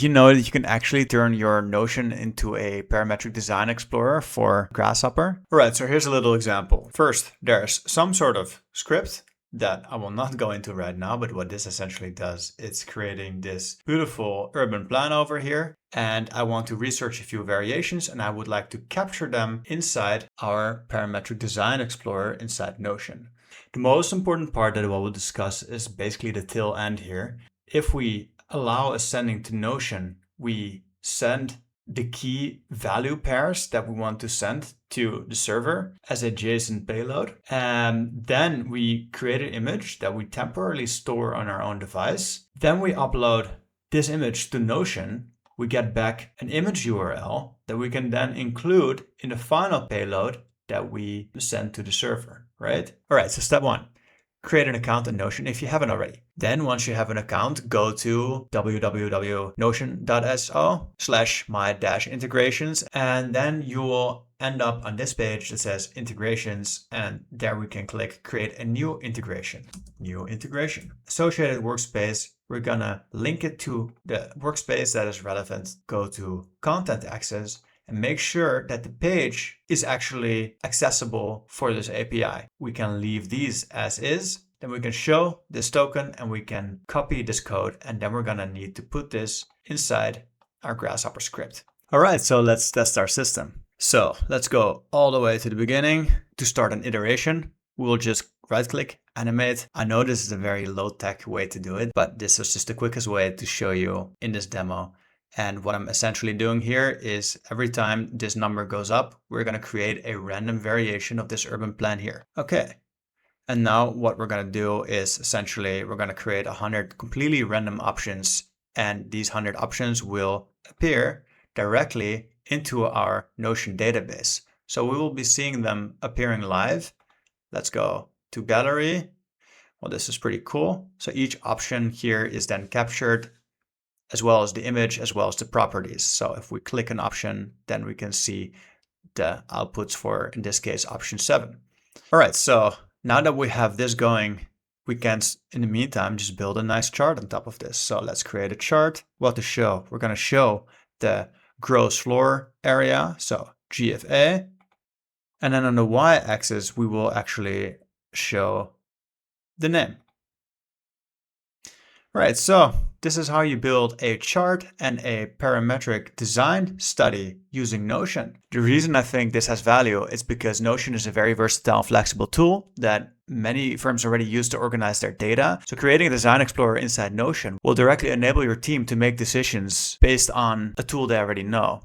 Did you know that you can actually turn your Notion into a parametric design explorer for Grasshopper? All right, so here's a little example. First, there's some sort of script that I will not go into right now, but what this essentially does, it's creating this beautiful urban plan over here. And I want to research a few variations, and I would like to capture them inside our parametric design explorer inside Notion. The most important part that I will discuss is basically the tail end here. If we allow ascending to Notion, we send the key value pairs that we want to send to the server as a JSON payload. And then we create an image that we temporarily store on our own device. Then we upload this image to Notion. We get back an image URL that we can then include in the final payload that we send to the server, right? All right, so step one. Create an account in Notion if you haven't already. Then once you have an account, go to www.notion.so/my-integrations, and then you will end up on this page that says integrations, and there we can click create a new integration. New integration. Associated workspace, we're gonna link it to the workspace that is relevant. Go to content access and make sure that the page is actually accessible for this API. We can leave these as is. Then we can show this token and we can copy this code. And then we're gonna need to put this inside our Grasshopper script. All right, so let's test our system. So let's go all the way to the beginning. To start an iteration, we'll just right click, animate. I know this is a very low tech way to do it, but this is just the quickest way to show you in this demo. And what I'm essentially doing here is every time this number goes up, we're going to create a random variation of this urban plan here. Okay. And now what we're going to do is essentially we're going to create 100 completely random options. And these 100 options will appear directly into our Notion database. So we will be seeing them appearing live. Let's go to gallery. Well, this is pretty cool. So each option here is then captured, as well as the image, as well as the properties. So if we click an option, then we can see the outputs for, in this case, option 7. All right, so now that we have this going, we can, in the meantime, just build a nice chart on top of this. So let's create a chart. What to show? We're gonna show the gross floor area, so GFA. And then on the y-axis, we will actually show the name. All right, so this is how you build a chart and a parametric design study using Notion. The reason I think this has value is because Notion is a very versatile, flexible tool that many firms already use to organize their data. So creating a design explorer inside Notion will directly enable your team to make decisions based on a tool they already know.